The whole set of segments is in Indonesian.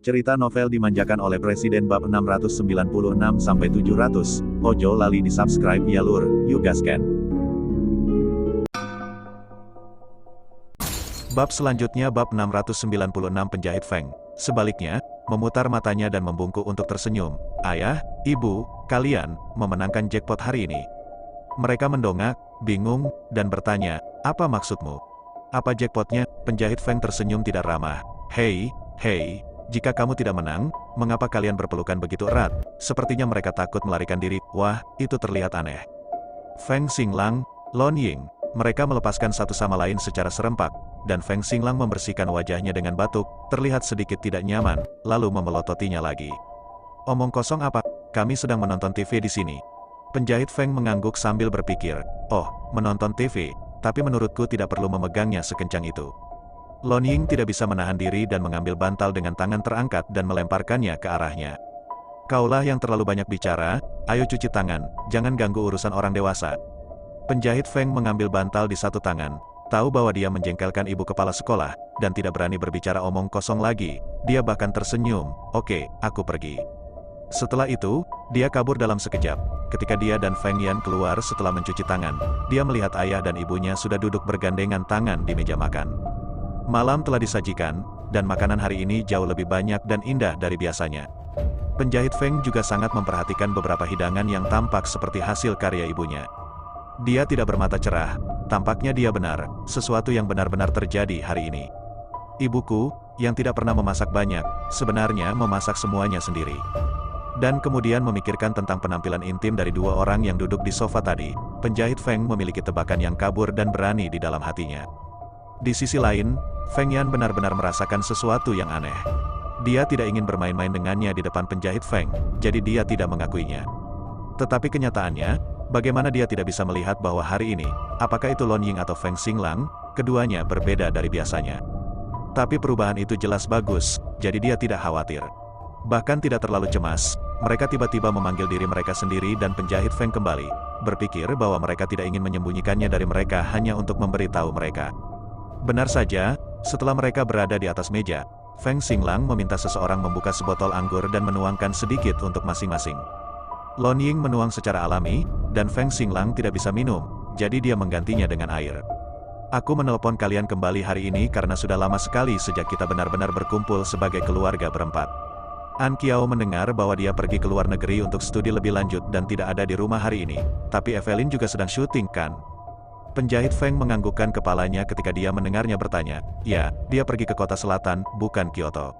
Cerita novel dimanjakan oleh Presiden bab 696-700. Ojo lali di subscribe ya lur, yuk gasken. Bab selanjutnya bab 696 penjahit Feng. Sebaliknya, memutar matanya dan membungkuk untuk tersenyum. Ayah, ibu, kalian, memenangkan jackpot hari ini. Mereka mendongak, bingung, dan bertanya, apa maksudmu? Apa jackpotnya? Penjahit Feng tersenyum tidak ramah. Hei, jika kamu tidak menang, mengapa kalian berpelukan begitu erat? Sepertinya mereka takut melarikan diri. Wah, itu terlihat aneh. Feng Xinglang, Lon Ying, mereka melepaskan satu sama lain secara serempak, dan Feng Xinglang membersihkan wajahnya dengan batuk, terlihat sedikit tidak nyaman, lalu memelototinya lagi. Omong kosong apa? Kami sedang menonton TV di sini. Penjahit Feng mengangguk sambil berpikir, oh, menonton TV, tapi menurutku tidak perlu memegangnya sekencang itu. Lon Ying tidak bisa menahan diri dan mengambil bantal dengan tangan terangkat dan melemparkannya ke arahnya. Kaulah yang terlalu banyak bicara, ayo cuci tangan, jangan ganggu urusan orang dewasa. Penjahit Feng mengambil bantal di satu tangan, tahu bahwa dia menjengkelkan ibu kepala sekolah, dan tidak berani berbicara omong kosong lagi. Dia bahkan tersenyum, oke, aku pergi. Setelah itu, dia kabur dalam sekejap. Ketika dia dan Feng Yan keluar setelah mencuci tangan, dia melihat ayah dan ibunya sudah duduk bergandengan tangan di meja makan. Malam telah disajikan, dan makanan hari ini jauh lebih banyak dan indah dari biasanya. Penjahit Feng juga sangat memperhatikan beberapa hidangan yang tampak seperti hasil karya ibunya. Dia tidak bermata cerah, tampaknya dia benar, sesuatu yang benar-benar terjadi hari ini. Ibuku, yang tidak pernah memasak banyak, sebenarnya memasak semuanya sendiri. Dan kemudian memikirkan tentang penampilan intim dari dua orang yang duduk di sofa tadi, penjahit Feng memiliki tebakan yang kabur dan berani di dalam hatinya. Di sisi lain, Feng Yan benar-benar merasakan sesuatu yang aneh. Dia tidak ingin bermain-main dengannya di depan penjahit Feng, jadi dia tidak mengakuinya. Tetapi kenyataannya, bagaimana dia tidak bisa melihat bahwa hari ini, apakah itu Lon Ying atau Feng Xinglang, keduanya berbeda dari biasanya. Tapi perubahan itu jelas bagus, jadi dia tidak khawatir. Bahkan tidak terlalu cemas, mereka tiba-tiba memanggil diri mereka sendiri dan penjahit Feng kembali, berpikir bahwa mereka tidak ingin menyembunyikannya dari mereka hanya untuk memberitahu mereka. Benar saja, setelah mereka berada di atas meja, Feng Xinglang meminta seseorang membuka sebotol anggur dan menuangkan sedikit untuk masing-masing. Lon Ying menuang secara alami, dan Feng Xinglang tidak bisa minum, jadi dia menggantinya dengan air. Aku menelpon kalian kembali hari ini karena sudah lama sekali sejak kita benar-benar berkumpul sebagai keluarga berempat. An Qiao mendengar bahwa dia pergi ke luar negeri untuk studi lebih lanjut dan tidak ada di rumah hari ini, tapi Evelyn juga sedang syuting kan? Penjahit Feng menganggukkan kepalanya ketika dia mendengarnya bertanya, ya, dia pergi ke kota selatan, bukan Kyoto.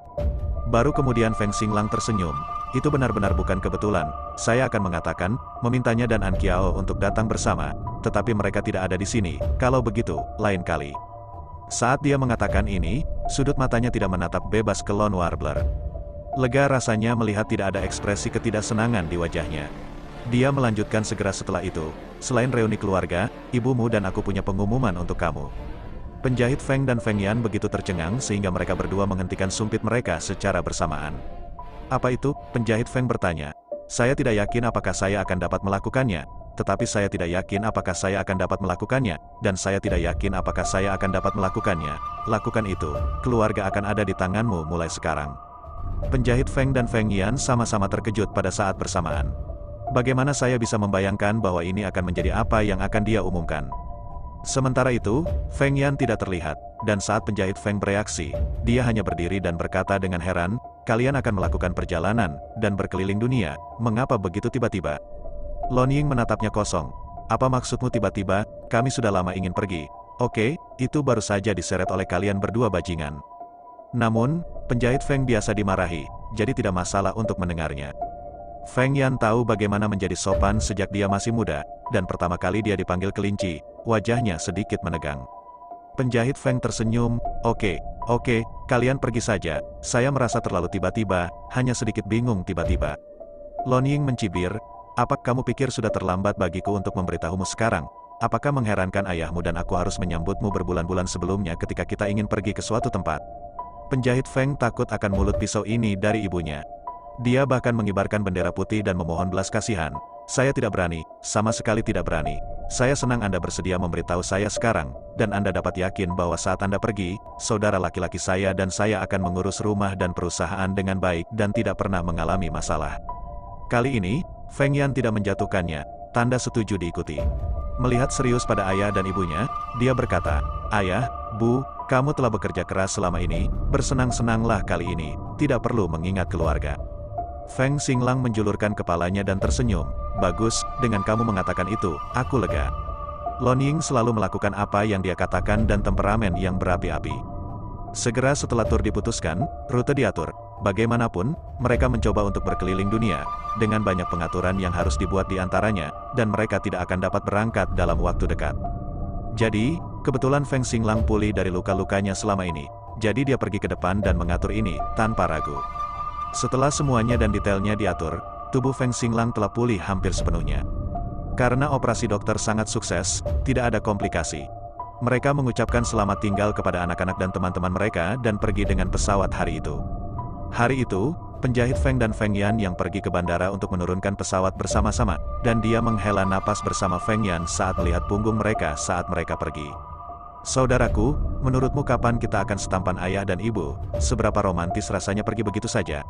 Baru kemudian Feng Xinglang tersenyum, itu benar-benar bukan kebetulan, saya akan mengatakan, memintanya dan An Qiao untuk datang bersama, tetapi mereka tidak ada di sini, kalau begitu, lain kali. Saat dia mengatakan ini, sudut matanya tidak menatap bebas ke Lon Warbler. Lega rasanya melihat tidak ada ekspresi ketidaksenangan di wajahnya. Dia melanjutkan segera setelah itu, selain reuni keluarga, ibumu dan aku punya pengumuman untuk kamu. Penjahit Feng dan Feng Yan begitu tercengang sehingga mereka berdua menghentikan sumpit mereka secara bersamaan. Apa itu? Penjahit Feng bertanya. Saya tidak yakin apakah saya akan dapat melakukannya, tetapi saya tidak yakin apakah saya akan dapat melakukannya, dan saya tidak yakin apakah saya akan dapat melakukannya. Lakukan itu, keluarga akan ada di tanganmu mulai sekarang. Penjahit Feng dan Feng Yan sama-sama terkejut pada saat bersamaan. Bagaimana saya bisa membayangkan bahwa ini akan menjadi apa yang akan dia umumkan? Sementara itu, Feng Yan tidak terlihat, dan saat penjahit Feng bereaksi, dia hanya berdiri dan berkata dengan heran, kalian akan melakukan perjalanan, dan berkeliling dunia, mengapa begitu tiba-tiba? Lon Ying menatapnya kosong. Apa maksudmu tiba-tiba? Kami sudah lama ingin pergi. Oke, itu baru saja diseret oleh kalian berdua bajingan. Namun, penjahit Feng biasa dimarahi, jadi tidak masalah untuk mendengarnya. Feng Yan tahu bagaimana menjadi sopan sejak dia masih muda, dan pertama kali dia dipanggil kelinci, wajahnya sedikit menegang. Penjahit Feng tersenyum, oke, kalian pergi saja, saya merasa terlalu tiba-tiba, hanya sedikit bingung tiba-tiba. Lon Ying mencibir, apa kamu pikir sudah terlambat bagiku untuk memberitahumu sekarang? Apakah mengherankan ayahmu dan aku harus menyambutmu berbulan-bulan sebelumnya ketika kita ingin pergi ke suatu tempat? Penjahit Feng takut akan mulut pisau ini dari ibunya. Dia bahkan mengibarkan bendera putih dan memohon belas kasihan. Saya tidak berani, sama sekali tidak berani. saya senang Anda bersedia memberitahu saya sekarang, dan Anda dapat yakin bahwa saat Anda pergi, saudara laki-laki saya dan saya akan mengurus rumah dan perusahaan dengan baik dan tidak pernah mengalami masalah. Kali ini, Feng Yan tidak menjatuhkannya, tanda setuju diikuti. Melihat serius pada ayah dan ibunya, dia berkata, "Ayah, Bu, kamu telah bekerja keras selama ini, bersenang-senanglah kali ini, tidak perlu mengingat keluarga." Feng Xinglang menjulurkan kepalanya dan tersenyum. "Bagus, dengan kamu mengatakan itu, aku lega." Lon Ying selalu melakukan apa yang dia katakan dan temperamen yang berapi-api. Segera setelah tur diputuskan, rute diatur. Bagaimanapun, mereka mencoba untuk berkeliling dunia, dengan banyak pengaturan yang harus dibuat di antaranya, dan mereka tidak akan dapat berangkat dalam waktu dekat. Jadi, kebetulan Feng Xinglang pulih dari luka-lukanya selama ini, jadi dia pergi ke depan dan mengatur ini, tanpa ragu. Setelah semuanya dan detailnya diatur, tubuh Feng Xinglang telah pulih hampir sepenuhnya. Karena operasi dokter sangat sukses, tidak ada komplikasi. Mereka mengucapkan selamat tinggal kepada anak-anak dan teman-teman mereka dan pergi dengan pesawat hari itu. Hari itu, penjahit Feng dan Feng Yan yang pergi ke bandara untuk menurunkan pesawat bersama-sama, dan dia menghela napas bersama Feng Yan saat melihat punggung mereka saat mereka pergi. "Saudaraku, menurutmu kapan kita akan setampan ayah dan ibu? Seberapa romantis rasanya pergi begitu saja?"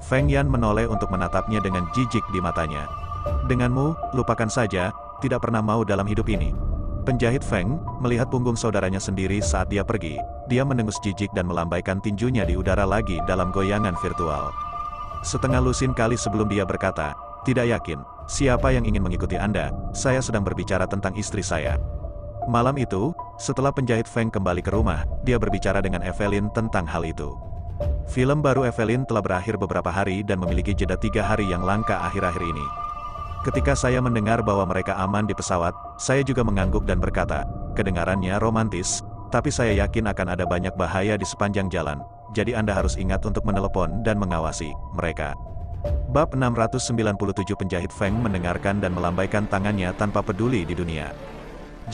Feng Yan menoleh untuk menatapnya dengan jijik di matanya. "Denganmu, lupakan saja, tidak pernah mau dalam hidup ini." Penjahit Feng melihat punggung saudaranya sendiri saat dia pergi. Dia mendengus jijik dan melambaikan tinjunya di udara lagi dalam goyangan virtual. Setengah lusin kali sebelum dia berkata, "Tidak yakin, siapa yang ingin mengikuti Anda? Saya sedang berbicara tentang istri saya." Malam itu, setelah penjahit Feng kembali ke rumah, dia berbicara dengan Evelyn tentang hal itu. Film baru Evelyn telah berakhir beberapa hari dan memiliki jeda 3 hari yang langka akhir-akhir ini. Ketika saya mendengar bahwa mereka aman di pesawat, saya juga mengangguk dan berkata, "Kedengarannya romantis, tapi saya yakin akan ada banyak bahaya di sepanjang jalan, jadi Anda harus ingat untuk menelepon dan mengawasi mereka." Bab 697 Penjahit Feng mendengarkan dan melambaikan tangannya tanpa peduli di dunia.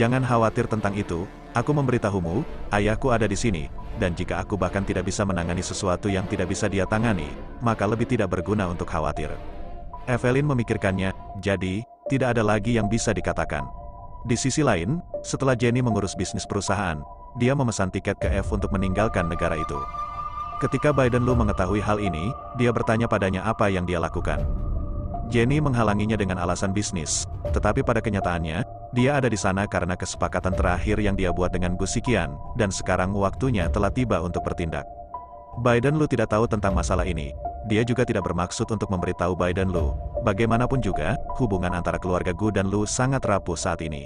"Jangan khawatir tentang itu, aku memberitahumu, ayahku ada di sini, dan jika aku bahkan tidak bisa menangani sesuatu yang tidak bisa dia tangani, maka lebih tidak berguna untuk khawatir." Evelyn memikirkannya, jadi, tidak ada lagi yang bisa dikatakan. Di sisi lain, setelah Jenny mengurus bisnis perusahaan, dia memesan tiket ke F untuk meninggalkan negara itu. Ketika Biden Lu mengetahui hal ini, dia bertanya padanya apa yang dia lakukan. Jenny menghalanginya dengan alasan bisnis, tetapi pada kenyataannya, dia ada di sana karena kesepakatan terakhir yang dia buat dengan Gu Xiqian, dan sekarang waktunya telah tiba untuk bertindak. Biden Lu tidak tahu tentang masalah ini. Dia juga tidak bermaksud untuk memberitahu Biden Lu. Bagaimanapun juga, hubungan antara keluarga Gu dan Lu sangat rapuh saat ini.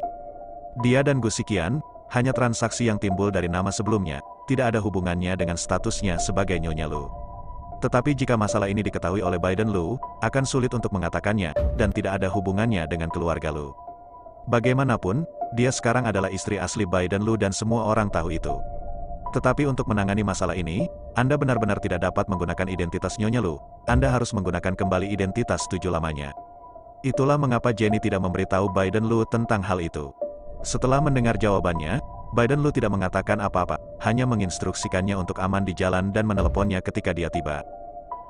Dia dan Gu Xiqian hanya transaksi yang timbul dari nama sebelumnya, tidak ada hubungannya dengan statusnya sebagai Nyonya Lu. Tetapi jika masalah ini diketahui oleh Biden Lu, akan sulit untuk mengatakannya, dan tidak ada hubungannya dengan keluarga Lu. Bagaimanapun, dia sekarang adalah istri asli Biden Lu dan semua orang tahu itu. Tetapi untuk menangani masalah ini, Anda benar-benar tidak dapat menggunakan identitas Nyonya Lu. Anda harus menggunakan kembali identitas 7 lamanya. Itulah mengapa Jenny tidak memberitahu Biden Lu tentang hal itu. Setelah mendengar jawabannya, Biden Lu tidak mengatakan apa-apa, hanya menginstruksikannya untuk aman di jalan dan meneleponnya ketika dia tiba.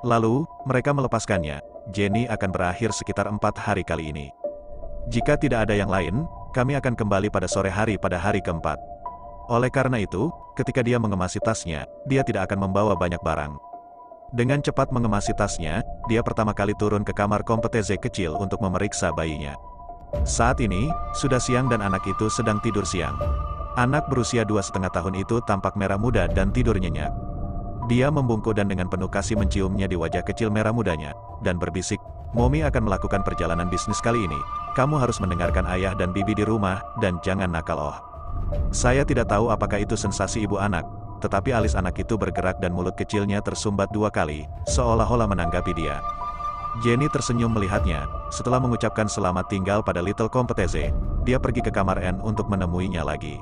Lalu, mereka melepaskannya. Jenny akan berakhir sekitar 4 hari kali ini. Jika tidak ada yang lain, kami akan kembali pada sore hari pada hari keempat. Oleh karena itu, ketika dia mengemasi tasnya, dia tidak akan membawa banyak barang. Dengan cepat mengemasi tasnya, dia pertama kali turun ke kamar kompetisi kecil untuk memeriksa bayinya. Saat ini, sudah siang dan anak itu sedang tidur siang. Anak berusia 2,5 tahun itu tampak merah muda dan tidur nyenyak. Dia membungkuk dan dengan penuh kasih menciumnya di wajah kecil merah mudanya, dan berbisik, "Mommy akan melakukan perjalanan bisnis kali ini. Kamu harus mendengarkan ayah dan bibi di rumah, dan jangan nakal oh." Saya tidak tahu apakah itu sensasi ibu anak, tetapi alis anak itu bergerak dan mulut kecilnya tersumbat 2 kali, seolah-olah menanggapi dia. Jenny tersenyum melihatnya. Setelah mengucapkan selamat tinggal pada Little Kompetisi, dia pergi ke kamar Anne untuk menemuinya lagi.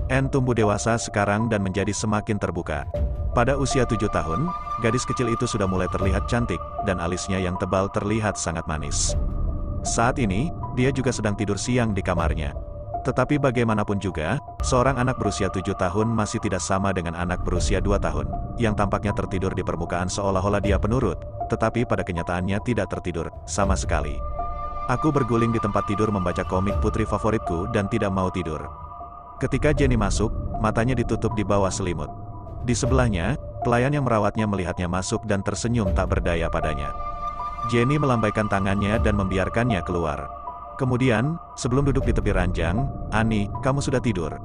Anne tumbuh dewasa sekarang dan menjadi semakin terbuka. Pada usia 7 tahun, gadis kecil itu sudah mulai terlihat cantik, dan alisnya yang tebal terlihat sangat manis. Saat ini, dia juga sedang tidur siang di kamarnya. Tetapi bagaimanapun juga, seorang anak berusia 7 tahun masih tidak sama dengan anak berusia 2 tahun, yang tampaknya tertidur di permukaan seolah-olah dia penurut, tetapi pada kenyataannya tidak tertidur, sama sekali. Aku berguling di tempat tidur membaca komik putri favoritku dan tidak mau tidur. Ketika Jenny masuk, matanya ditutup di bawah selimut. Di sebelahnya, pelayan yang merawatnya melihatnya masuk dan tersenyum tak berdaya padanya. Jenny melambaikan tangannya dan membiarkannya keluar. Kemudian, sebelum duduk di tepi ranjang, "Annie, kamu sudah tidur?"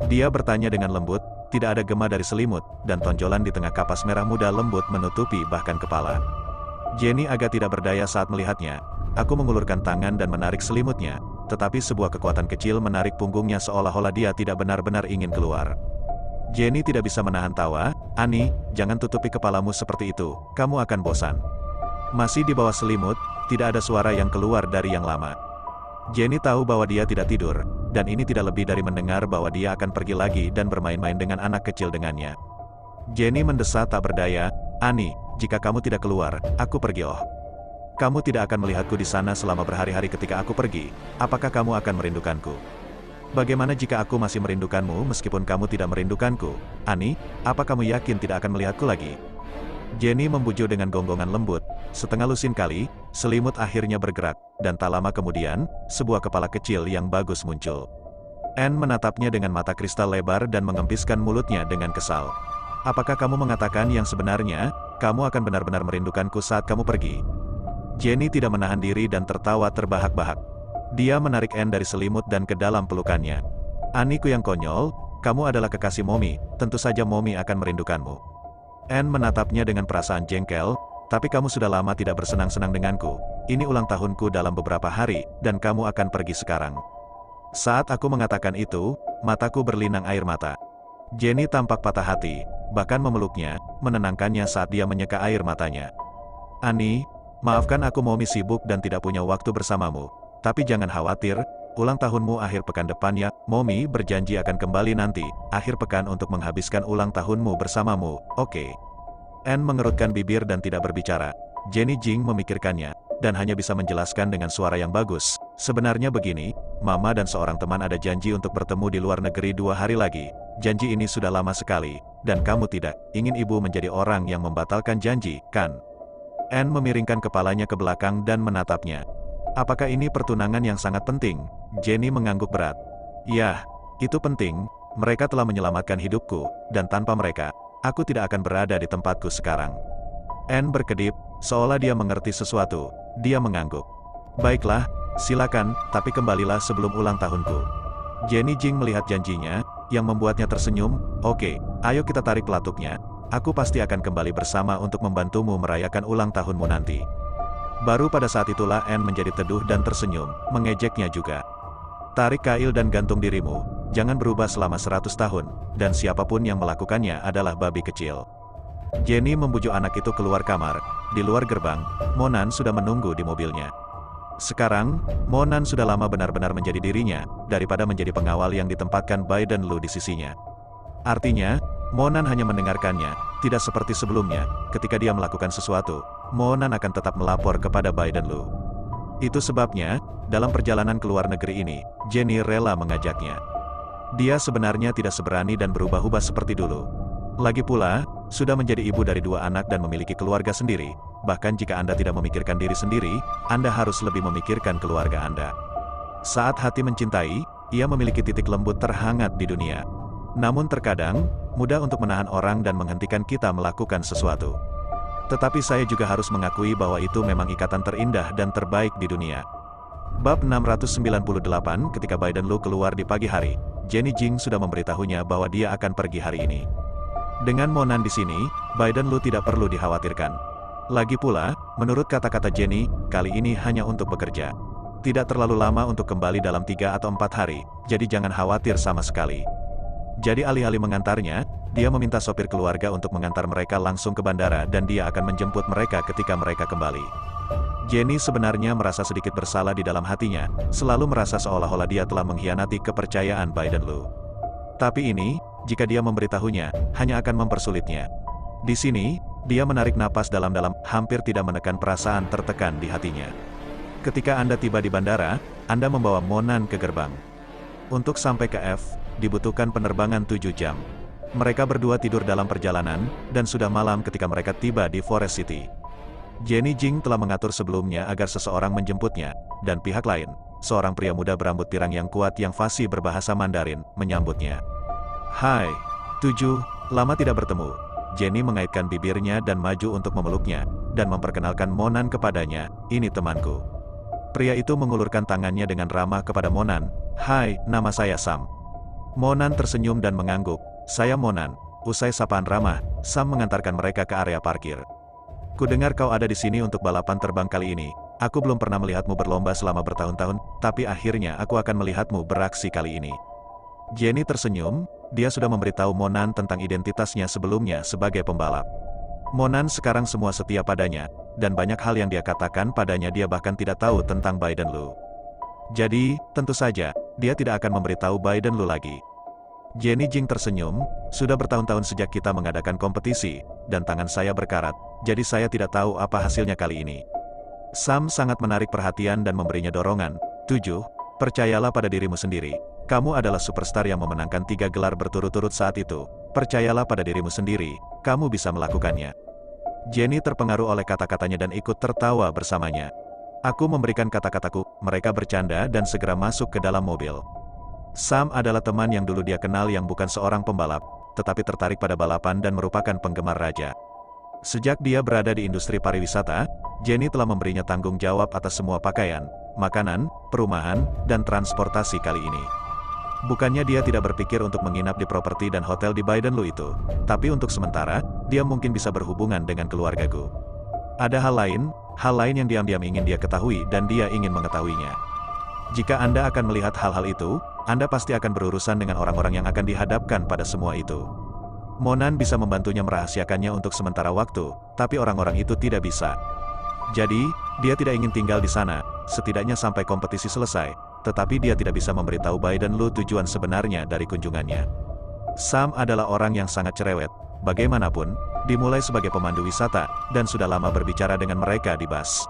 Dia bertanya dengan lembut, tidak ada gema dari selimut, dan tonjolan di tengah kapas merah muda lembut menutupi bahkan kepala. Jenny agak tidak berdaya saat melihatnya. Aku mengulurkan tangan dan menarik selimutnya, tetapi sebuah kekuatan kecil menarik punggungnya seolah-olah dia tidak benar-benar ingin keluar. Jenny tidak bisa menahan tawa. "Annie, jangan tutupi kepalamu seperti itu, kamu akan bosan." Masih di bawah selimut, tidak ada suara yang keluar dari yang lama. Jenny tahu bahwa dia tidak tidur, dan ini tidak lebih dari mendengar bahwa dia akan pergi lagi dan bermain-main dengan anak kecil dengannya. Jenny mendesah tak berdaya, "Annie, jika kamu tidak keluar, aku pergi. Kamu tidak akan melihatku di sana selama berhari-hari ketika aku pergi. Apakah kamu akan merindukanku? Bagaimana jika aku masih merindukanmu meskipun kamu tidak merindukanku? Annie, apa kamu yakin tidak akan melihatku lagi?" Jenny membujuk dengan gonggongan lembut. Setengah lusin kali, selimut akhirnya bergerak, dan tak lama kemudian, sebuah kepala kecil yang bagus muncul. Anne menatapnya dengan mata kristal lebar dan mengempiskan mulutnya dengan kesal. "Apakah kamu mengatakan yang sebenarnya? Kamu akan benar-benar merindukanku saat kamu pergi?" Jenny tidak menahan diri dan tertawa terbahak-bahak. Dia menarik Anne dari selimut dan ke dalam pelukannya. "Annie-ku yang konyol, kamu adalah kekasih Mommy, tentu saja Mommy akan merindukanmu." Anne menatapnya dengan perasaan jengkel, "Tapi kamu sudah lama tidak bersenang-senang denganku. Ini ulang tahunku dalam beberapa hari, dan kamu akan pergi sekarang." Saat aku mengatakan itu, mataku berlinang air mata. Jenny tampak patah hati, bahkan memeluknya, menenangkannya saat dia menyeka air matanya. "Annie, maafkan aku Mommy sibuk dan tidak punya waktu bersamamu. Tapi jangan khawatir, ulang tahunmu akhir pekan depan ya. Mommy berjanji akan kembali nanti, akhir pekan untuk menghabiskan ulang tahunmu bersamamu, oke?" Anne mengerutkan bibir dan tidak berbicara. Jenny Jing memikirkannya, dan hanya bisa menjelaskan dengan suara yang bagus. "Sebenarnya begini, Mama dan seorang teman ada janji untuk bertemu di luar negeri 2 hari lagi. Janji ini sudah lama sekali, dan kamu tidak ingin ibu menjadi orang yang membatalkan janji, kan?" Anne memiringkan kepalanya ke belakang dan menatapnya. "Apakah ini pertunangan yang sangat penting?" Jenny mengangguk berat. "Yah, itu penting. Mereka telah menyelamatkan hidupku, dan tanpa mereka, aku tidak akan berada di tempatku sekarang." Anne berkedip, seolah dia mengerti sesuatu. Dia mengangguk. "Baiklah, silakan, tapi kembalilah sebelum ulang tahunku." Jenny Jing melihat janjinya, yang membuatnya tersenyum. "Oke, ayo kita tarik pelatuknya. Aku pasti akan kembali bersama untuk membantumu merayakan ulang tahunmu nanti." Baru pada saat itulah Anne menjadi teduh dan tersenyum, mengejeknya juga. "Tarik kail dan gantung dirimu, jangan berubah selama 100 tahun, dan siapapun yang melakukannya adalah babi kecil." Jenny membujuk anak itu keluar kamar. Di luar gerbang, Monan sudah menunggu di mobilnya. Sekarang, Monan sudah lama benar-benar menjadi dirinya, daripada menjadi pengawal yang ditempatkan Biden Lu di sisinya. Artinya, Monan hanya mendengarkannya, tidak seperti sebelumnya, ketika dia melakukan sesuatu, Monan akan tetap melapor kepada Biden Lu. Itu sebabnya, dalam perjalanan ke luar negeri ini, Jenny rela mengajaknya. Dia sebenarnya tidak seberani dan berubah-ubah seperti dulu. Lagi pula, sudah menjadi ibu dari 2 anak dan memiliki keluarga sendiri. Bahkan jika Anda tidak memikirkan diri sendiri, Anda harus lebih memikirkan keluarga Anda. Saat hati mencintai, ia memiliki titik lembut terhangat di dunia. Namun terkadang, mudah untuk menahan orang dan menghentikan kita melakukan sesuatu. Tetapi saya juga harus mengakui bahwa itu memang ikatan terindah dan terbaik di dunia. Bab 698. Ketika Biden Lu keluar di pagi hari, Jenny Jing sudah memberitahunya bahwa dia akan pergi hari ini. Dengan Monan di sini, Biden Lu tidak perlu dikhawatirkan. Lagi pula, menurut kata-kata Jenny, kali ini hanya untuk bekerja. Tidak terlalu lama untuk kembali dalam 3 atau 4 hari, jadi jangan khawatir sama sekali. Jadi alih-alih mengantarnya, dia meminta sopir keluarga untuk mengantar mereka langsung ke bandara dan dia akan menjemput mereka ketika mereka kembali. Jenny sebenarnya merasa sedikit bersalah di dalam hatinya, selalu merasa seolah-olah dia telah mengkhianati kepercayaan Biden Lu. Tapi ini, jika dia memberitahunya, hanya akan mempersulitnya. Di sini, dia menarik napas dalam-dalam, hampir tidak menekan perasaan tertekan di hatinya. Ketika Anda tiba di bandara, Anda membawa Monan ke gerbang. Untuk sampai ke F, dibutuhkan penerbangan 7 jam. Mereka berdua tidur dalam perjalanan, dan sudah malam ketika mereka tiba di Forest City. Jenny Jing telah mengatur sebelumnya agar seseorang menjemputnya, dan pihak lain, seorang pria muda berambut pirang yang kuat yang fasih berbahasa Mandarin, menyambutnya. Hai, 7, lama tidak bertemu. Jenny mengaitkan bibirnya dan maju untuk memeluknya, dan memperkenalkan Monan kepadanya, ini temanku. Pria itu mengulurkan tangannya dengan ramah kepada Monan, hai, nama saya Sam. Monan tersenyum dan mengangguk, saya Monan. Usai sapaan ramah, Sam mengantarkan mereka ke area parkir. Kudengar kau ada di sini untuk balapan terbang kali ini. Aku belum pernah melihatmu berlomba selama bertahun-tahun, tapi akhirnya aku akan melihatmu beraksi kali ini. Jenny tersenyum, dia sudah memberitahu Monan tentang identitasnya sebelumnya sebagai pembalap. Monan sekarang semua setia padanya, dan banyak hal yang dia katakan padanya dia bahkan tidak tahu tentang Biden Lu. Jadi, tentu saja, dia tidak akan memberitahu Biden Lu lagi. Jenny Jing tersenyum, sudah bertahun-tahun sejak kita mengadakan kompetisi, dan tangan saya berkarat, jadi saya tidak tahu apa hasilnya kali ini. Sam sangat menarik perhatian dan memberinya dorongan. 7, percayalah pada dirimu sendiri. Kamu adalah superstar yang memenangkan 3 gelar berturut-turut saat itu. Percayalah pada dirimu sendiri, kamu bisa melakukannya. Jenny terpengaruh oleh kata-katanya dan ikut tertawa bersamanya. Aku memberikan kata-kataku, mereka bercanda dan segera masuk ke dalam mobil. Sam adalah teman yang dulu dia kenal yang bukan seorang pembalap, tetapi tertarik pada balapan dan merupakan penggemar raja. Sejak dia berada di industri pariwisata, Jenny telah memberinya tanggung jawab atas semua pakaian, makanan, perumahan, dan transportasi kali ini. Bukannya dia tidak berpikir untuk menginap di properti dan hotel di Biden Lu itu, tapi untuk sementara, dia mungkin bisa berhubungan dengan keluargaku. Ada hal lain yang diam-diam ingin dia ketahui dan dia ingin mengetahuinya. Jika Anda akan melihat hal-hal itu, Anda pasti akan berurusan dengan orang-orang yang akan dihadapkan pada semua itu. Monan bisa membantunya merahasiakannya untuk sementara waktu, tapi orang-orang itu tidak bisa. Jadi, dia tidak ingin tinggal di sana, setidaknya sampai kompetisi selesai, tetapi dia tidak bisa memberitahu Biden Lu tujuan sebenarnya dari kunjungannya. Sam adalah orang yang sangat cerewet, bagaimanapun, dimulai sebagai pemandu wisata, dan sudah lama berbicara dengan mereka di bus.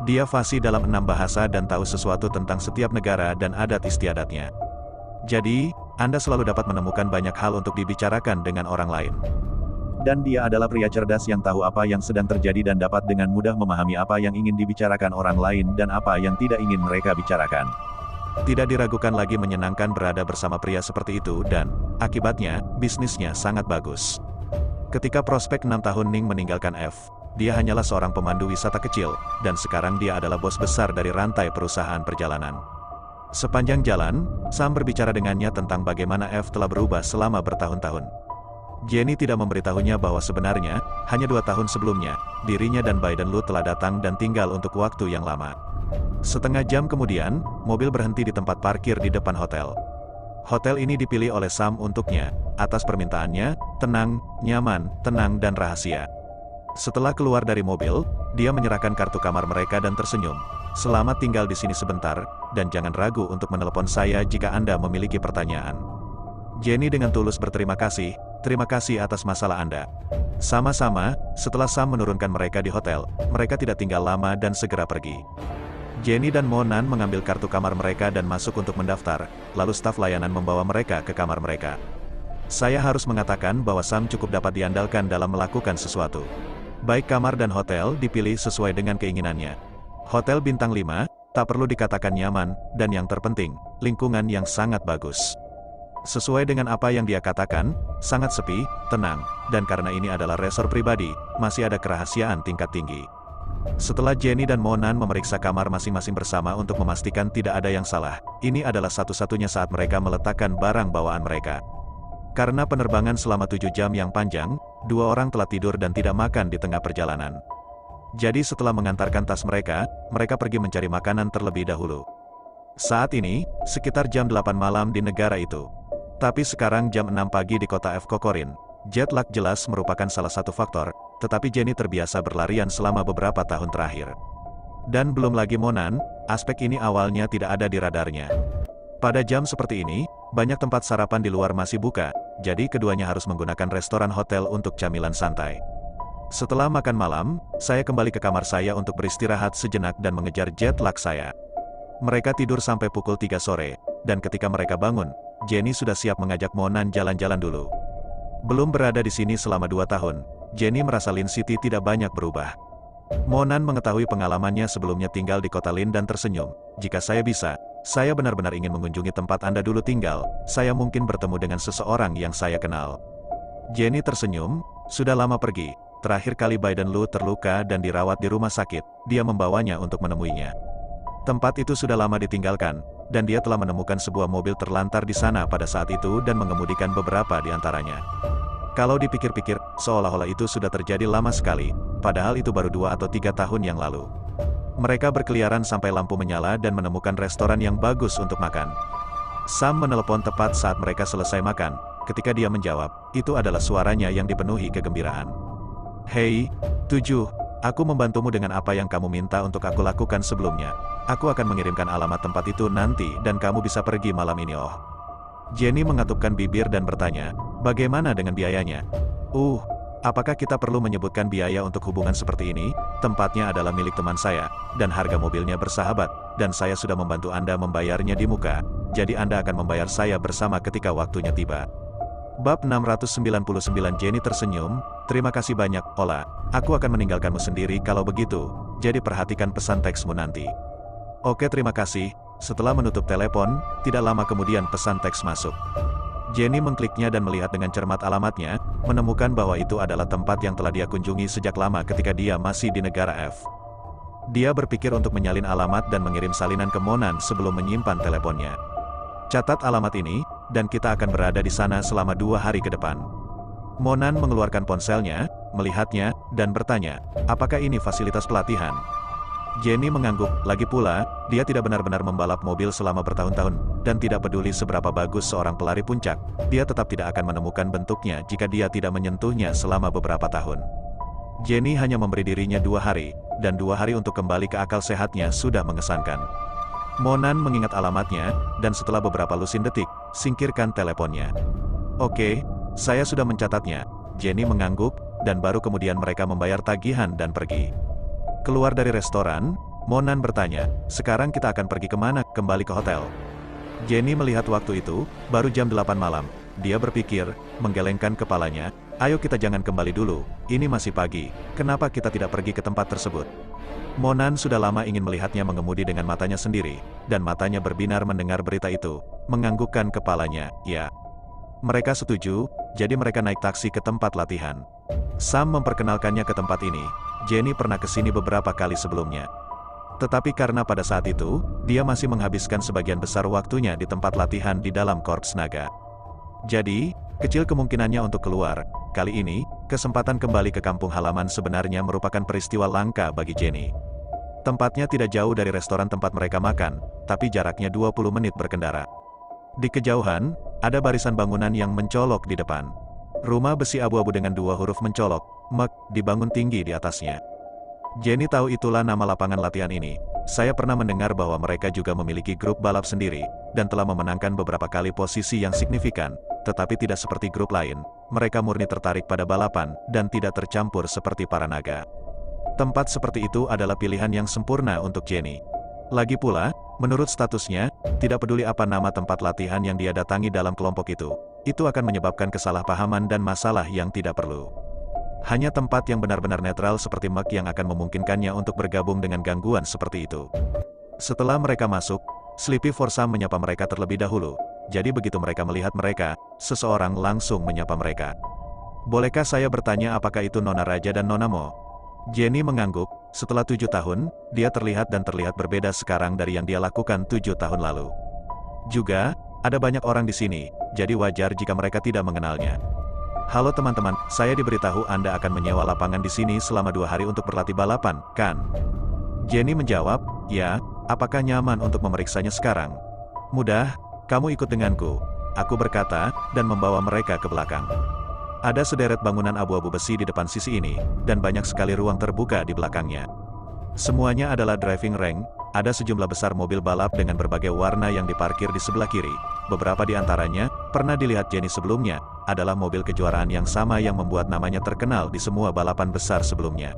Dia fasih dalam 6 bahasa dan tahu sesuatu tentang setiap negara dan adat istiadatnya. Jadi, Anda selalu dapat menemukan banyak hal untuk dibicarakan dengan orang lain. Dan dia adalah pria cerdas yang tahu apa yang sedang terjadi dan dapat dengan mudah memahami apa yang ingin dibicarakan orang lain dan apa yang tidak ingin mereka bicarakan. Tidak diragukan lagi menyenangkan berada bersama pria seperti itu dan, akibatnya, bisnisnya sangat bagus. Ketika prospek 6 tahun Ning meninggalkan F, dia hanyalah seorang pemandu wisata kecil, dan sekarang dia adalah bos besar dari rantai perusahaan perjalanan. Sepanjang jalan, Sam berbicara dengannya tentang bagaimana F telah berubah selama bertahun-tahun. Jenny tidak memberitahunya bahwa sebenarnya, hanya 2 tahun sebelumnya, dirinya dan Biden Lu telah datang dan tinggal untuk waktu yang lama. Setengah jam kemudian, mobil berhenti di tempat parkir di depan hotel. Hotel ini dipilih oleh Sam untuknya, atas permintaannya, tenang, nyaman, tenang dan rahasia. Setelah keluar dari mobil, dia menyerahkan kartu kamar mereka dan tersenyum. Selamat tinggal di sini sebentar, dan jangan ragu untuk menelepon saya jika Anda memiliki pertanyaan. Jenny dengan tulus berterima kasih, terima kasih atas masalah Anda. Sama-sama, setelah Sam menurunkan mereka di hotel, mereka tidak tinggal lama dan segera pergi. Jenny dan Monan mengambil kartu kamar mereka dan masuk untuk mendaftar, lalu staf layanan membawa mereka ke kamar mereka. Saya harus mengatakan bahwa Sam cukup dapat diandalkan dalam melakukan sesuatu. Baik kamar dan hotel dipilih sesuai dengan keinginannya. Hotel bintang 5, tak perlu dikatakan nyaman, dan yang terpenting, lingkungan yang sangat bagus. Sesuai dengan apa yang dia katakan, sangat sepi, tenang, dan karena ini adalah resort pribadi, masih ada kerahasiaan tingkat tinggi. Setelah Jenny dan Monan memeriksa kamar masing-masing bersama untuk memastikan tidak ada yang salah, ini adalah satu-satunya saat mereka meletakkan barang bawaan mereka. Karena penerbangan selama 7 jam yang panjang, 2 orang telah tidur dan tidak makan di tengah perjalanan. Jadi setelah mengantarkan tas mereka, mereka pergi mencari makanan terlebih dahulu. Saat ini, sekitar jam 8 malam di negara itu. Tapi sekarang jam 6 pagi di kota F. Kokorin. Jet lag jelas merupakan salah satu faktor, tetapi Jenny terbiasa berlarian selama beberapa tahun terakhir. Dan belum lagi Monan, aspek ini awalnya tidak ada di radarnya. Pada jam seperti ini, banyak tempat sarapan di luar masih buka, jadi keduanya harus menggunakan restoran hotel untuk camilan santai. Setelah makan malam, saya kembali ke kamar saya untuk beristirahat sejenak dan mengejar jet lag saya. Mereka tidur sampai pukul 3 sore, dan ketika mereka bangun, Jenny sudah siap mengajak Monan jalan-jalan dulu. Belum berada di sini selama 2 tahun, Jenny merasa Lin City tidak banyak berubah. Monan mengetahui pengalamannya sebelumnya tinggal di kota Lin dan tersenyum. Jika saya bisa, saya benar-benar ingin mengunjungi tempat Anda dulu tinggal, saya mungkin bertemu dengan seseorang yang saya kenal. Jenny tersenyum, sudah lama pergi. Terakhir kali Biden Lu terluka dan dirawat di rumah sakit, dia membawanya untuk menemuinya. Tempat itu sudah lama ditinggalkan, dan dia telah menemukan sebuah mobil terlantar di sana pada saat itu dan mengemudikan beberapa di antaranya. Kalau dipikir-pikir, seolah-olah itu sudah terjadi lama sekali, padahal itu baru 2 atau 3 tahun yang lalu. Mereka berkeliaran sampai lampu menyala dan menemukan restoran yang bagus untuk makan. Sam menelepon tepat saat mereka selesai makan. Ketika dia menjawab, itu adalah suaranya yang dipenuhi kegembiraan. Hei, 7, aku membantumu dengan apa yang kamu minta untuk aku lakukan sebelumnya. Aku akan mengirimkan alamat tempat itu nanti dan kamu bisa pergi malam ini. Oh. Jenny mengatupkan bibir dan bertanya, bagaimana dengan biayanya? Apakah kita perlu menyebutkan biaya untuk hubungan seperti ini? Tempatnya adalah milik teman saya, dan harga mobilnya bersahabat, dan saya sudah membantu Anda membayarnya di muka, jadi Anda akan membayar saya bersama ketika waktunya tiba. Bab 699 Jenny tersenyum, terima kasih banyak, Ola. Aku akan meninggalkanmu sendiri kalau begitu, jadi perhatikan pesan teksmu nanti. Oke, terima kasih. Setelah menutup telepon, tidak lama kemudian pesan teks masuk. Jenny mengkliknya dan melihat dengan cermat alamatnya, menemukan bahwa itu adalah tempat yang telah dia kunjungi sejak lama ketika dia masih di negara F. Dia berpikir untuk menyalin alamat dan mengirim salinan ke Monan sebelum menyimpan teleponnya. Catat alamat ini, dan kita akan berada di sana selama 2 hari ke depan. Monan mengeluarkan ponselnya, melihatnya, dan bertanya, apakah ini fasilitas pelatihan? Jenny mengangguk, lagi pula, dia tidak benar-benar membalap mobil selama bertahun-tahun, dan tidak peduli seberapa bagus seorang pelari puncak, dia tetap tidak akan menemukan bentuknya jika dia tidak menyentuhnya selama beberapa tahun. Jenny hanya memberi dirinya 2 hari, dan 2 hari untuk kembali ke akal sehatnya sudah mengesankan. Monan mengingat alamatnya, dan setelah beberapa lusin detik, singkirkan teleponnya. Oke, saya sudah mencatatnya. Jenny mengangguk, dan baru kemudian mereka membayar tagihan dan pergi. Keluar dari restoran, Monan bertanya, sekarang kita akan pergi kemana? Kembali ke hotel. Jenny melihat waktu itu, baru jam 8 malam. Dia berpikir, menggelengkan kepalanya, ayo kita jangan kembali dulu, ini masih pagi, kenapa kita tidak pergi ke tempat tersebut? Monan sudah lama ingin melihatnya mengemudi dengan matanya sendiri, dan matanya berbinar mendengar berita itu, menganggukkan kepalanya, ya. Mereka setuju, jadi mereka naik taksi ke tempat latihan. Sam memperkenalkannya ke tempat ini. Jenny pernah ke sini beberapa kali sebelumnya. Tetapi karena pada saat itu, dia masih menghabiskan sebagian besar waktunya di tempat latihan di dalam korps naga. Jadi, kecil kemungkinannya untuk keluar. Kali ini, kesempatan kembali ke kampung halaman sebenarnya merupakan peristiwa langka bagi Jenny. Tempatnya tidak jauh dari restoran tempat mereka makan, tapi jaraknya 20 menit berkendara. Di kejauhan, ada barisan bangunan yang mencolok di depan. Rumah besi abu-abu dengan 2 huruf mencolok, Mek, dibangun tinggi di atasnya. Jenny tahu itulah nama lapangan latihan ini. Saya pernah mendengar bahwa mereka juga memiliki grup balap sendiri, dan telah memenangkan beberapa kali posisi yang signifikan, tetapi tidak seperti grup lain. Mereka murni tertarik pada balapan, dan tidak tercampur seperti para naga. Tempat seperti itu adalah pilihan yang sempurna untuk Jenny. Lagi pula, menurut statusnya, tidak peduli apa nama tempat latihan yang dia datangi dalam kelompok itu akan menyebabkan kesalahpahaman dan masalah yang tidak perlu. Hanya tempat yang benar-benar netral seperti Mek yang akan memungkinkannya untuk bergabung dengan gangguan seperti itu. Setelah mereka masuk, Sleepy Forsam menyapa mereka terlebih dahulu, jadi begitu mereka melihat mereka, seseorang langsung menyapa mereka. Bolehkah saya bertanya apakah itu Nona Raja dan Nona Mo? Jenny mengangguk, setelah 7 tahun, dia terlihat berbeda sekarang dari yang dia lakukan 7 tahun lalu. Juga, ada banyak orang di sini, jadi wajar jika mereka tidak mengenalnya. Halo teman-teman, saya diberitahu Anda akan menyewa lapangan di sini selama 2 hari untuk berlatih balapan, kan? Jenny menjawab, ya, apakah nyaman untuk memeriksanya sekarang? Mudah, kamu ikut denganku. Aku berkata, dan membawa mereka ke belakang. Ada sederet bangunan abu-abu besi di depan sisi ini, dan banyak sekali ruang terbuka di belakangnya. Semuanya adalah driving range, ada sejumlah besar mobil balap dengan berbagai warna yang diparkir di sebelah kiri. Beberapa di antaranya, pernah dilihat Jenny sebelumnya, adalah mobil kejuaraan yang sama yang membuat namanya terkenal di semua balapan besar sebelumnya.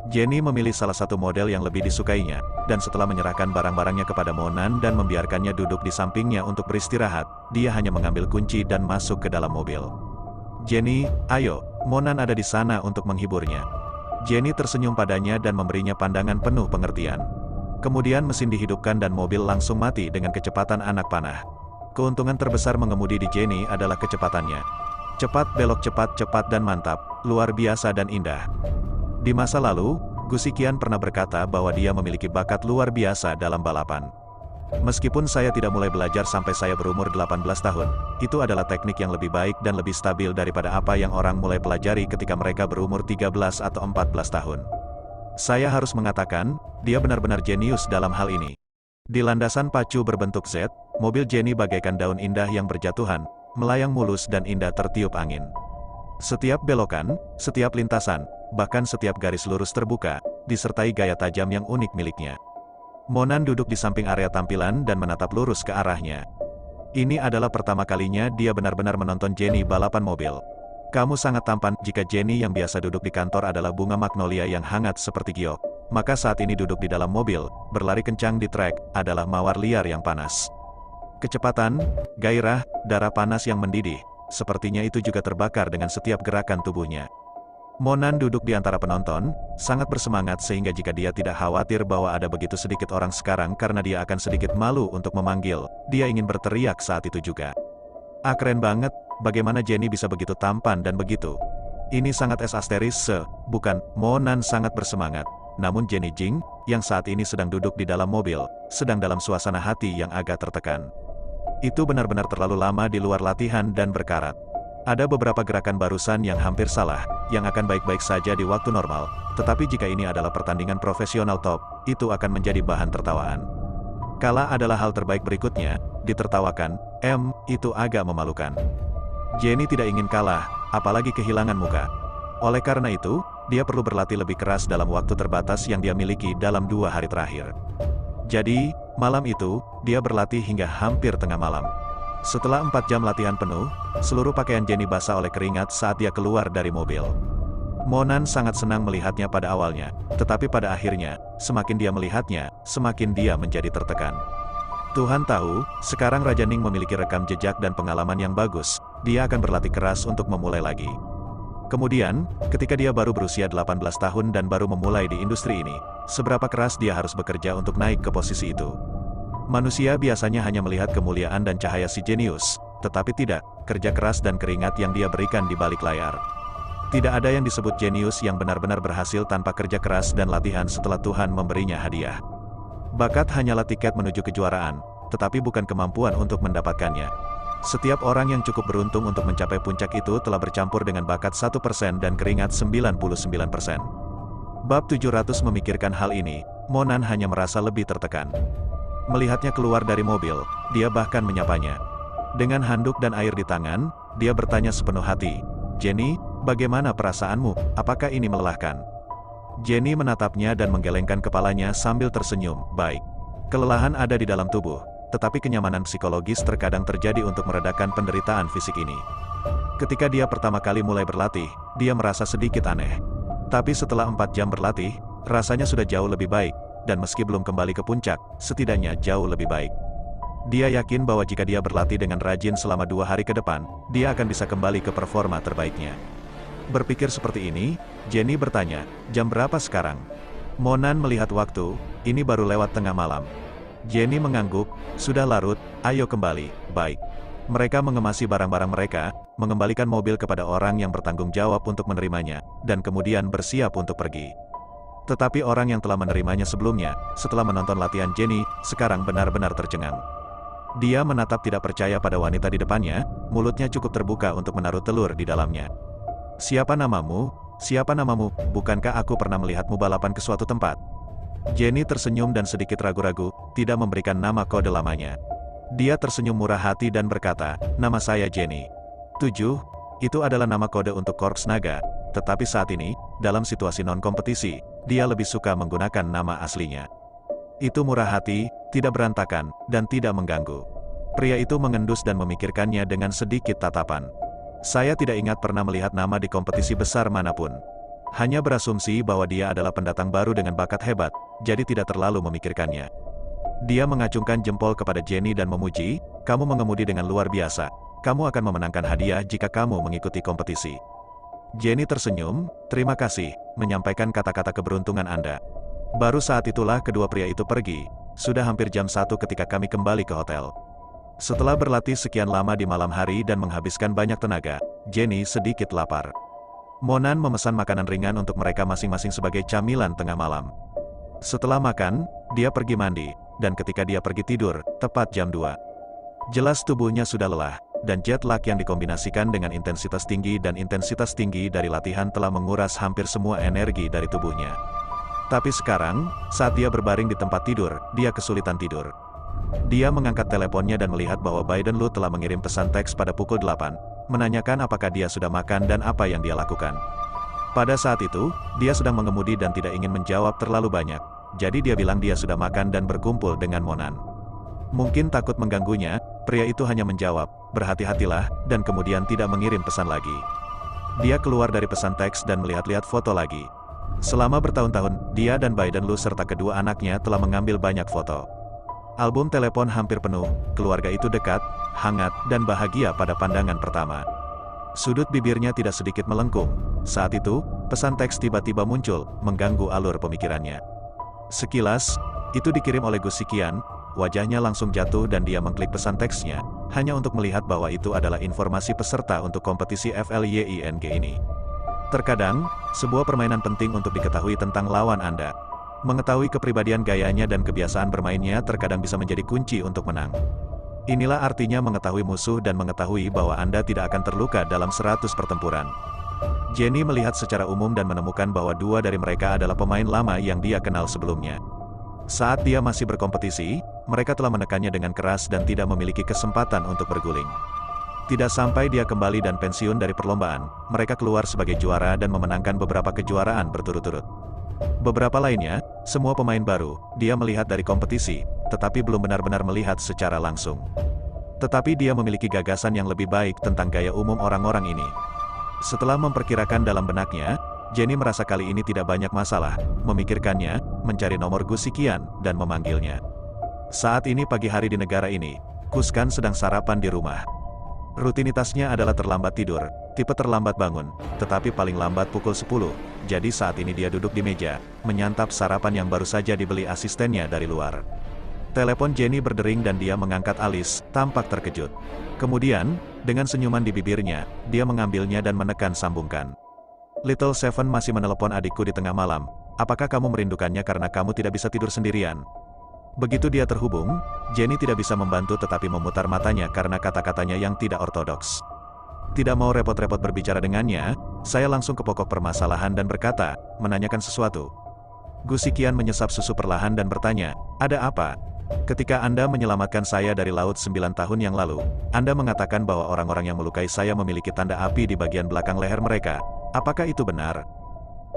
Jenny memilih salah satu model yang lebih disukainya, dan setelah menyerahkan barang-barangnya kepada Monan dan membiarkannya duduk di sampingnya untuk beristirahat, dia hanya mengambil kunci dan masuk ke dalam mobil. Jenny, ayo, Monan ada di sana untuk menghiburnya. Jenny tersenyum padanya dan memberinya pandangan penuh pengertian. Kemudian mesin dihidupkan dan mobil langsung mati dengan kecepatan anak panah. Keuntungan terbesar mengemudi di Jenny adalah kecepatannya. Cepat, belok cepat, cepat dan mantap, luar biasa dan indah. Di masa lalu, Gusikian pernah berkata bahwa dia memiliki bakat luar biasa dalam balapan. Meskipun saya tidak mulai belajar sampai saya berumur 18 tahun, itu adalah teknik yang lebih baik dan lebih stabil daripada apa yang orang mulai pelajari ketika mereka berumur 13 atau 14 tahun. Saya harus mengatakan, dia benar-benar jenius dalam hal ini. Di landasan pacu berbentuk Z, mobil Jenny bagaikan daun indah yang berjatuhan, melayang mulus dan indah tertiup angin. Setiap belokan, setiap lintasan, bahkan setiap garis lurus terbuka, disertai gaya tajam yang unik miliknya. Monan duduk di samping area tampilan dan menatap lurus ke arahnya. Ini adalah pertama kalinya dia benar-benar menonton Jenny balapan mobil. Kamu sangat tampan. Jika Jenny yang biasa duduk di kantor adalah bunga magnolia yang hangat seperti giok, maka saat ini duduk di dalam mobil, berlari kencang di trek, adalah mawar liar yang panas. Kecepatan, gairah, darah panas yang mendidih, sepertinya itu juga terbakar dengan setiap gerakan tubuhnya. Monan duduk di antara penonton, sangat bersemangat sehingga jika dia tidak khawatir bahwa ada begitu sedikit orang sekarang karena dia akan sedikit malu untuk memanggil, dia ingin berteriak saat itu juga. Ah, keren banget, bagaimana Jenny bisa begitu tampan dan begitu. Ini sangat bukan. Monan sangat bersemangat. Namun Jenny Jing, yang saat ini sedang duduk di dalam mobil, sedang dalam suasana hati yang agak tertekan. Itu benar-benar terlalu lama di luar latihan dan berkarat. Ada beberapa gerakan barusan yang hampir salah, yang akan baik-baik saja di waktu normal, tetapi jika ini adalah pertandingan profesional top, itu akan menjadi bahan tertawaan. Kalah adalah hal terbaik berikutnya, ditertawakan, itu agak memalukan. Jenny tidak ingin kalah, apalagi kehilangan muka. Oleh karena itu, dia perlu berlatih lebih keras dalam waktu terbatas yang dia miliki dalam 2 hari terakhir. Jadi, malam itu, dia berlatih hingga hampir tengah malam. Setelah 4 jam latihan penuh, seluruh pakaian Jenny basah oleh keringat saat dia keluar dari mobil. Monan sangat senang melihatnya pada awalnya, tetapi pada akhirnya, semakin dia melihatnya, semakin dia menjadi tertekan. Tuhan tahu, sekarang Raja Ning memiliki rekam jejak dan pengalaman yang bagus, dia akan berlatih keras untuk memulai lagi. Kemudian, ketika dia baru berusia 18 tahun dan baru memulai di industri ini, seberapa keras dia harus bekerja untuk naik ke posisi itu. Manusia biasanya hanya melihat kemuliaan dan cahaya si jenius, tetapi tidak, kerja keras dan keringat yang dia berikan di balik layar. Tidak ada yang disebut jenius yang benar-benar berhasil tanpa kerja keras dan latihan setelah Tuhan memberinya hadiah. Bakat hanyalah tiket menuju kejuaraan, tetapi bukan kemampuan untuk mendapatkannya. Setiap orang yang cukup beruntung untuk mencapai puncak itu telah bercampur dengan bakat 1% dan keringat 99%. Bab 700 memikirkan hal ini, Monan hanya merasa lebih tertekan. Melihatnya keluar dari mobil, dia bahkan menyapanya. Dengan handuk dan air di tangan, dia bertanya sepenuh hati, "Jenny, bagaimana perasaanmu? Apakah ini melelahkan?" Jenny menatapnya dan menggelengkan kepalanya sambil tersenyum, "Baik. Kelelahan ada di dalam tubuh, tetapi kenyamanan psikologis terkadang terjadi untuk meredakan penderitaan fisik ini." Ketika dia pertama kali mulai berlatih, dia merasa sedikit aneh. Tapi setelah 4 jam berlatih, rasanya sudah jauh lebih baik. Dan meski belum kembali ke puncak, setidaknya jauh lebih baik. Dia yakin bahwa jika dia berlatih dengan rajin selama 2 hari ke depan, dia akan bisa kembali ke performa terbaiknya. Berpikir seperti ini, Jenny bertanya, "Jam berapa sekarang?" Monan melihat waktu, ini baru lewat tengah malam. Jenny mengangguk, "Sudah larut, ayo kembali." "Baik." Mereka mengemasi barang-barang mereka, mengembalikan mobil kepada orang yang bertanggung jawab untuk menerimanya, dan kemudian bersiap untuk pergi. Tetapi orang yang telah menerimanya sebelumnya, setelah menonton latihan Jenny, sekarang benar-benar tercengang. Dia menatap tidak percaya pada wanita di depannya, mulutnya cukup terbuka untuk menaruh telur di dalamnya. "Siapa namamu? Siapa namamu? Bukankah aku pernah melihatmu balapan ke suatu tempat?" Jenny tersenyum dan sedikit ragu-ragu, tidak memberikan nama kode lamanya. Dia tersenyum murah hati dan berkata, "Nama saya Jenny." 7. Itu adalah nama kode untuk Korps Naga, tetapi saat ini, dalam situasi non-kompetisi, dia lebih suka menggunakan nama aslinya. Itu murah hati, tidak berantakan, dan tidak mengganggu. Pria itu mengendus dan memikirkannya dengan sedikit tatapan. "Saya tidak ingat pernah melihat nama di kompetisi besar manapun. Hanya berasumsi bahwa dia adalah pendatang baru dengan bakat hebat, jadi tidak terlalu memikirkannya." Dia mengacungkan jempol kepada Jenny dan memuji, "Kamu mengemudi dengan luar biasa. Kamu akan memenangkan hadiah jika kamu mengikuti kompetisi." Jenny tersenyum, "Terima kasih," menyampaikan kata-kata keberuntungan Anda. Baru saat itulah kedua pria itu pergi. Sudah hampir jam 1 ketika kami kembali ke hotel. Setelah berlatih sekian lama di malam hari dan menghabiskan banyak tenaga, Jenny sedikit lapar. Monan memesan makanan ringan untuk mereka masing-masing sebagai camilan tengah malam. Setelah makan, dia pergi mandi, dan ketika dia pergi tidur, tepat jam 2. Jelas tubuhnya sudah lelah, dan jet lag yang dikombinasikan dengan intensitas tinggi dari latihan telah menguras hampir semua energi dari tubuhnya. Tapi sekarang, saat dia berbaring di tempat tidur, dia kesulitan tidur. Dia mengangkat teleponnya dan melihat bahwa Biden Lu telah mengirim pesan teks pada pukul 8, menanyakan apakah dia sudah makan dan apa yang dia lakukan. Pada saat itu, dia sedang mengemudi dan tidak ingin menjawab terlalu banyak, jadi dia bilang dia sudah makan dan berkumpul dengan Monan. Mungkin takut mengganggunya, pria itu hanya menjawab, "Berhati-hatilah," dan kemudian tidak mengirim pesan lagi. Dia keluar dari pesan teks dan melihat-lihat foto lagi. Selama bertahun-tahun, dia dan Biden Lu serta kedua anaknya telah mengambil banyak foto. Album telepon hampir penuh, keluarga itu dekat, hangat, dan bahagia pada pandangan pertama. Sudut bibirnya tidak sedikit melengkung. Saat itu, pesan teks tiba-tiba muncul, mengganggu alur pemikirannya. Sekilas, itu dikirim oleh Gus Sikian, wajahnya langsung jatuh dan dia mengklik pesan teksnya, hanya untuk melihat bahwa itu adalah informasi peserta untuk kompetisi FLYING ini. Terkadang, sebuah permainan penting untuk diketahui tentang lawan Anda. Mengetahui kepribadian gayanya dan kebiasaan bermainnya terkadang bisa menjadi kunci untuk menang. Inilah artinya mengetahui musuh dan mengetahui bahwa Anda tidak akan terluka dalam 100 pertempuran. Jenny melihat secara umum dan menemukan bahwa dua dari mereka adalah pemain lama yang dia kenal sebelumnya. Saat dia masih berkompetisi, mereka telah menekannya dengan keras dan tidak memiliki kesempatan untuk berguling. Tidak sampai dia kembali dan pensiun dari perlombaan, mereka keluar sebagai juara dan memenangkan beberapa kejuaraan berturut-turut. Beberapa lainnya, semua pemain baru, dia melihat dari kompetisi, tetapi belum benar-benar melihat secara langsung. Tetapi dia memiliki gagasan yang lebih baik tentang gaya umum orang-orang ini. Setelah memperkirakan dalam benaknya, Jenny merasa kali ini tidak banyak masalah, memikirkannya, mencari nomor Gus Sikian, dan memanggilnya. Saat ini pagi hari di negara ini, Kuskan sedang sarapan di rumah. Rutinitasnya adalah terlambat tidur, tipe terlambat bangun, tetapi paling lambat pukul 10, jadi saat ini dia duduk di meja, menyantap sarapan yang baru saja dibeli asistennya dari luar. Telepon Jenny berdering dan dia mengangkat alis, tampak terkejut. Kemudian, dengan senyuman di bibirnya, dia mengambilnya dan menekan sambungkan. "Little Seven masih menelepon adikku di tengah malam, apakah kamu merindukannya karena kamu tidak bisa tidur sendirian?" Begitu dia terhubung, Jenny tidak bisa membantu tetapi memutar matanya karena kata-katanya yang tidak ortodoks. Tidak mau repot-repot berbicara dengannya, saya langsung ke pokok permasalahan dan berkata, menanyakan sesuatu. Gus Sikian menyesap susu perlahan dan bertanya, "Ada apa? Ketika Anda menyelamatkan saya dari laut 9 tahun yang lalu, Anda mengatakan bahwa orang-orang yang melukai saya memiliki tanda api di bagian belakang leher mereka. Apakah itu benar?"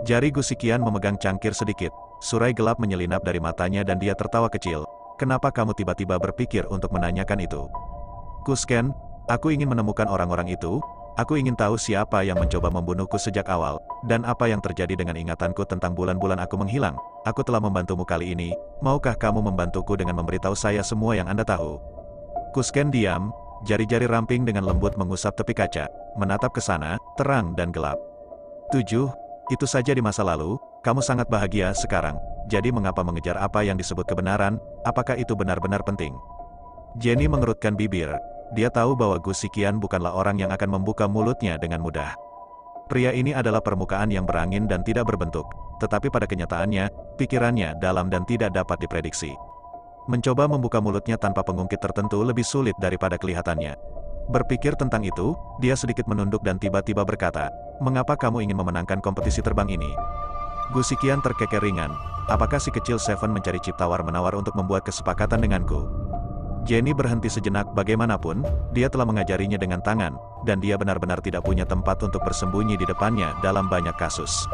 Jari Gus Sikian memegang cangkir sedikit. Surai gelap menyelinap dari matanya dan dia tertawa kecil. "Kenapa kamu tiba-tiba berpikir untuk menanyakan itu?" "Kusken, aku ingin menemukan orang-orang itu. Aku ingin tahu siapa yang mencoba membunuhku sejak awal, dan apa yang terjadi dengan ingatanku tentang bulan-bulan aku menghilang. Aku telah membantumu kali ini, maukah kamu membantuku dengan memberitahu saya semua yang Anda tahu?" Kusken diam, jari-jari ramping dengan lembut mengusap tepi kaca, menatap ke sana, terang dan gelap. 7. Itu saja di masa lalu, kamu sangat bahagia sekarang, jadi mengapa mengejar apa yang disebut kebenaran, apakah itu benar-benar penting? Jenny mengerutkan bibir, dia tahu bahwa Gus Sikian bukanlah orang yang akan membuka mulutnya dengan mudah. Pria ini adalah permukaan yang berangin dan tidak berbentuk, tetapi pada kenyataannya, pikirannya dalam dan tidak dapat diprediksi. Mencoba membuka mulutnya tanpa pengungkit tertentu lebih sulit daripada kelihatannya. Berpikir tentang itu, dia sedikit menunduk dan tiba-tiba berkata, "Mengapa kamu ingin memenangkan kompetisi terbang ini?" Gus Sikian terkekeh ringan, "Apakah si kecil Seven mencari chip tawar-menawar untuk membuat kesepakatan denganku?" Jenny berhenti sejenak. Bagaimanapun, dia telah mengajarinya dengan tangan, dan dia benar-benar tidak punya tempat untuk bersembunyi di depannya dalam banyak kasus.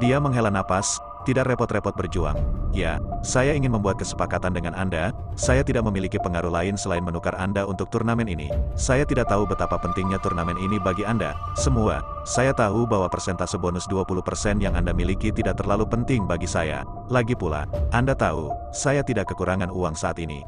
Dia menghela napas, tidak repot-repot berjuang. "Ya, saya ingin membuat kesepakatan dengan Anda, saya tidak memiliki pengaruh lain selain menukar Anda untuk turnamen ini. Saya tidak tahu betapa pentingnya turnamen ini bagi Anda, semua. Saya tahu bahwa persentase bonus 20% yang Anda miliki tidak terlalu penting bagi saya. Lagi pula, Anda tahu, saya tidak kekurangan uang saat ini.